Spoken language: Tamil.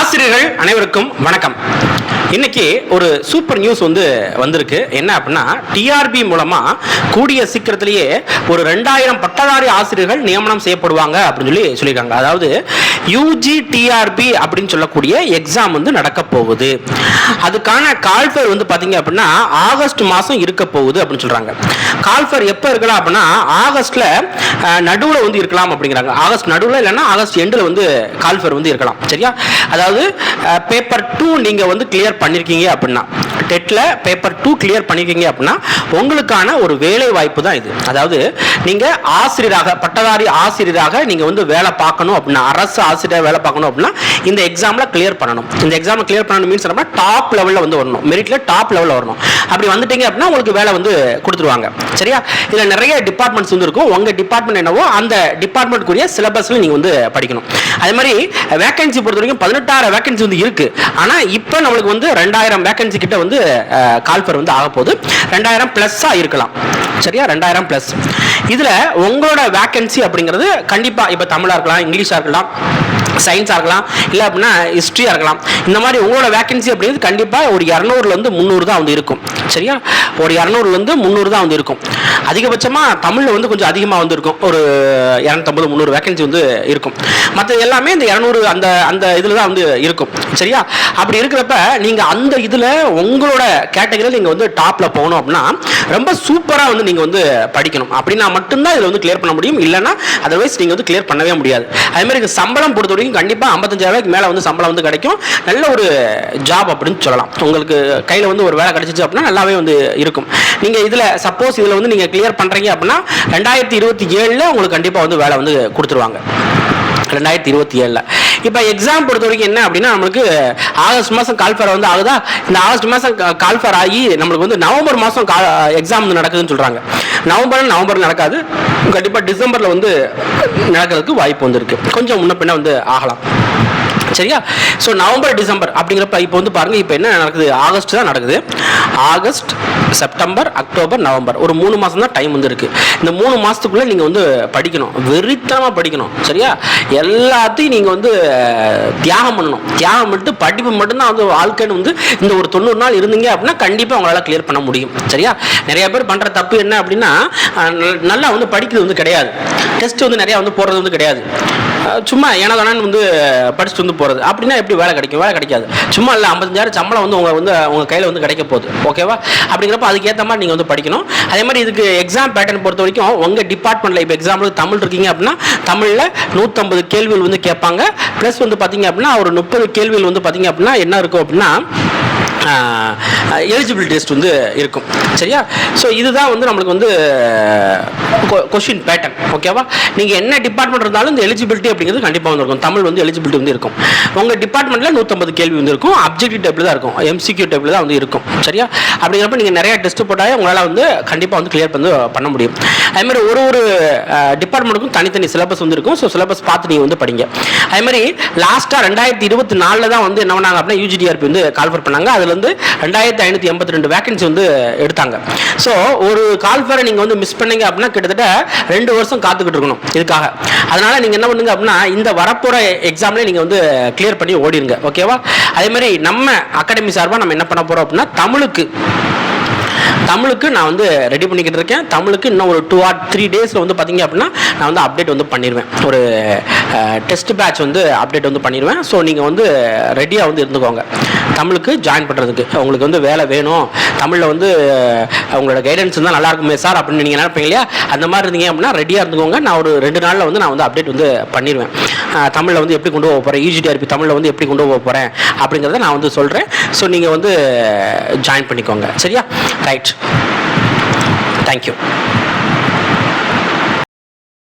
ஆசிரியர்கள் அனைவருக்கும் வணக்கம். இன்னைக்கு ஒரு சூப்பர் நியூஸ் வந்திருக்கு. என்ன அப்படின்னா, டிஆர்பி மூலமா கூடிய சீக்கிரத்திலேயே ஒரு 2000 பட்டதாரி ஆசிரியர்கள் நியமனம் செய்யப்படுவாங்க அப்படின்னு சொல்லியிருக்காங்க. அதாவது யூஜி டிஆர்பி அப்படின்னு சொல்லக்கூடிய எக்ஸாம் நடக்க போகுது. அதுக்கான கால்ஃபர் பாத்தீங்க அப்படின்னா ஆகஸ்ட் மாசம் இருக்க போகுது அப்படின்னு சொல்றாங்க. கால்ஃபர் எப்ப இருக்கலாம் அப்படின்னா ஆகஸ்ட்ல நடுவுல இருக்கலாம் அப்படிங்கிறாங்க. ஆகஸ்ட் நடுவுல இல்லைன்னா ஆகஸ்ட் எண்டில் கால்ஃபர் இருக்கலாம். சரியா? அதாவது பேப்பர் 2 நீங்க கிளியர் பண்ணிருக்கீங்க அப்படின்னா, டெட்ல பேப்பர் 2 கிளியர் பண்ணிருக்கீங்க அப்படின்னா உங்களுக்கான ஒரு வேலை வாய்ப்பு தான் இது. அதாவது நீங்க ஆசிரியராக, பட்டதாரி ஆசிரியராக நீங்க வேலை பார்க்கணும் அப்படின்னா, அரசு ஆசிரியர் வேலை பார்க்கணும் அப்படின்னா இந்த எக்ஸாம்ல கிளியர் பண்ணணும். இந்த எக்ஸாம் கிளியர் பண்ணணும் மீன்ஸ் என்ன, டாப் லெவல்ல வரணும், மெரிட்ல டாப் லெவல்ல வரணும். அப்படி வந்துட்டீங்க அப்படின்னா உங்களுக்கு வேலை கொடுத்துருவாங்க. சரியா? இதுல நிறைய டிபார்ட்மெண்ட்ஸ் இருக்கும். உங்க டிபார்ட்மெண்ட் என்னவோ அந்த டிபார்ட்மெண்ட்க்குரிய சிலபஸ்ல நீங்க படிக்கணும். அதே மாதிரி வேகன்சி பொறுத்த வரைக்கும் 16 வேகன்சி இருக்கு. ஆனா இப்போ நம்மளுக்கு 2000 வேகன்சி கிட்ட கால்ஃபர் ஆக போகுது. 2000 பிளஸ்ஸா இருக்கலாம். சரியா? 2000 பிளஸ். இதுல உங்களோட வேகன்சி அப்படிங்கிறது கண்டிப்பா இப்ப தமிழா இருக்கலாம், இங்கிலீஷா இருக்கலாம், சயின்ஸா இருக்கலாம், இல்ல அப்படின்னா ஹிஸ்டரியா இருக்கலாம். இந்த மாதிரி உங்களோட வேகன்சி அப்படிங்கிறது கண்டிப்பா ஒரு 200ல இருந்து 300 தான் இருக்கும். சரியா? ஒரு 200ல இருந்து 300 தான் இருக்கும். அதிகபட்சமா தமிழ்ல கொஞ்சம் அதிகமா இருக்கும். ஒரு 250 300 வேகன்சி இருக்கும். மற்ற எல்லாமே இந்த 200 அந்த இதுல தான் இருக்கும். சரியா? அப்படி இருக்கிறப்ப நீங்க அந்த இதுல உங்களோட கேட்டகரியில் நீங்க டாப்ல போகணும் அப்படின்னா ரொம்ப சூப்பரா நீங்க படிக்கணும். அப்படின்னா மட்டும்தான் இதுல கிளியர் பண்ண முடியும். இல்லைன்னா அதர்வைஸ் நீங்க கிளியர் பண்ணவே முடியாது. அதே மாதிரி சம்பளம் பொறுத்த வரைக்கும் கண்டிப்பா 55,000 மேல சம்பளம் கிடைக்கும். நல்ல ஒரு ஜாப் அப்படின்னு சொல்லலாம். உங்களுக்கு கையில ஒரு வேலை கிடைச்சிச்சு அப்படின்னா நல்லாவே இருக்கும். நீங்க இதுல சப்போஸ் இதுல நீங்க கிளியர் பண்றீங்க அப்படின்னா 2027ல உங்களுக்கு கண்டிப்பா வேலை கொடுத்துருவாங்க. 2027ல. இப்போ எக்ஸாம் பொறுத்த வரைக்கும் என்ன அப்படின்னா, நம்மளுக்கு ஆகஸ்ட் மாதம் கால்ஃபர் ஆகுதா. இந்த ஆகஸ்ட் மாதம் கால்ஃபர் ஆகி நம்மளுக்கு நவம்பர் மாதம் எக்ஸாம் நடக்குதுன்னு சொல்கிறாங்க. நவம்பர் நடக்காது. கண்டிப்பாக டிசம்பரில் நடக்கிறதுக்கு வாய்ப்பு இருக்கு. கொஞ்சம் முன்ன பின்ன ஆகலாம். சரியா? ஸோ நவம்பர் டிசம்பர் அப்படிங்கிறப்ப இப்போ பாருங்க, இப்போ என்ன நடக்குது, ஆகஸ்ட் தான் நடக்குது. ஆகஸ்ட், செப்டம்பர், அக்டோபர், நவம்பர், ஒரு 3 மாதம் தான் டைம் இருக்கு. இந்த 3 மாதத்துக்குள்ளே நீங்கள் படிக்கணும், வெறித்தனமாக படிக்கணும். சரியா? எல்லாத்தையும் நீங்கள் தியாகம் பண்ணணும். தியாகம் பண்ணிட்டு படிப்பு மட்டும்தான் வாழ்க்கைன்னு இந்த ஒரு 90 நாள் இருந்தீங்க அப்படின்னா கண்டிப்பாக உங்களால் கிளியர் பண்ண முடியும். சரியா? நிறைய பேர் பண்ணுற தப்பு என்ன அப்படின்னா, நல்லா படிக்கிறது கிடையாது. டெஸ்ட் நிறையா போடுறது கிடையாது. சும்மா ஏனதானு படிச்சுட்டு போகிறது. அப்படின்னா எப்படி வேலை கிடைக்கும்? வேலை கிடைக்காது. சும்மா இல்லை, 55,000 சம்பளம் உங்கள் கையில் கிடைக்க போகுது. ஓகேவா? அப்படிங்கிறப்ப அதுக்கேற்ற மாதிரி நீங்கள் படிக்கணும். அதே மாதிரி இதுக்கு எக்ஸாம் பேட்டர்ன் பொறுத்த வரைக்கும் உங்கள் டிபார்ட்மெண்ட்டில் இப்போ எக்ஸாம்பிள் தமிழ் இருக்கீங்க அப்படின்னா தமிழில் 150 கேள்விகள் கேட்பாங்க. ப்ளஸ் பார்த்தீங்க அப்படின்னா ஒரு 30 கேள்விகள் பார்த்தீங்க அப்படின்னா என்ன இருக்கும் அப்படின்னா எலிஜிபிலிட்டி டெஸ்ட் இருக்கும். சரியா? ஸோ இதுதான் நம்மளுக்கு கொஸ்டின் பேட்டர்ன். ஓகேவா? நீங்கள் என்ன டிபார்ட்மெண்ட் இருந்தாலும் இந்த எலிஜிபிலிட்டி அப்படிங்கிறது கண்டிப்பாக இருக்கும். தமிழ் எலிஜிபிலிட்டி இருக்கும். உங்கள் டிபார்ட்மெண்ட்டில் 150 கேள்வி இருக்கும். அப்ஜெக்டிவ் டைப்பில் தான் இருக்கும். எம்சிக்யூ டைப்பில் தான் இருக்கும். சரியா? அப்படிங்கிறப்ப நீங்கள் நிறைய டெஸ்ட் போட்டாலே உங்களால் கண்டிப்பாக கிளியர் பண்ண முடியும். அதே மாதிரி ஒரு டிபார்ட்மெண்ட்டுக்கும் தனித்தனி சிலபஸ் இருக்கும். ஸோ சிலபஸ் பார்த்து நீங்கள் படிங்க. அதே மாதிரி லாஸ்ட்டாக 2024 தான் என்ன பண்ணாங்க அப்படின்னா யூஜிடிஆர்பி கால்ஃபர் பண்ணாங்க. அதில் 2582 வேகன்சி எடுத்தாங்க. ஸோ ஒரு கால்ஃபரை நீங்க மிஸ் பண்ணீங்க அப்படின்னா கிட்டத்தட்ட 2 வருஷம் காத்துக்கிட்டு இருக்கணும் இதுக்காக. அதனால நீங்க என்ன பண்ணுங்க அப்படின்னா இந்த வரப்போற எக்ஸாம்ல நீங்க கிளியர் பண்ணி ஓடிடுங்க. ஓகேவா? அதே மாதிரி நம்ம அகாடமி சார்பா நம்ம என்ன பண்ண போறோம் அப்படின்னா தமிழுக்கு நான் ரெடி பண்ணிக்கிட்டு இருக்கேன். தமிழுக்கு இன்னும் ஒரு 2 or 3 டேஸில் பார்த்தீங்க அப்படின்னா நான் அப்டேட் பண்ணிடுவேன். ஒரு டெஸ்ட் பேட்ச் அப்டேட் பண்ணிடுவேன். ஸோ நீங்கள் ரெடியாக இருந்துக்கோங்க. தமிழுக்கு ஜாயின் பண்ணுறதுக்கு உங்களுக்கு வேலை வேணும், தமிழில் உங்களோட கைடன்ஸ் இருந்தால் நல்லா இருக்குமே சார் அப்படின்னு நீங்கள் நினைப்பீங்க இல்லையா? அந்த மாதிரி இருந்தீங்க அப்படின்னா ரெடியாக இருந்துக்கோங்க. நான் ஒரு 2 நாளில் நான் அப்டேட் பண்ணிடுவேன். தமிழில் எப்படி கொண்டு போக போகிறேன், யூஜிடிஆர்பி தமிழில் எப்படி கொண்டு போக போகிறேன் அப்படிங்கிறத நான் சொல்கிறேன். ஸோ நீங்கள் ஜாயின் பண்ணிக்கோங்க. சரியா? ரைட். Thank you.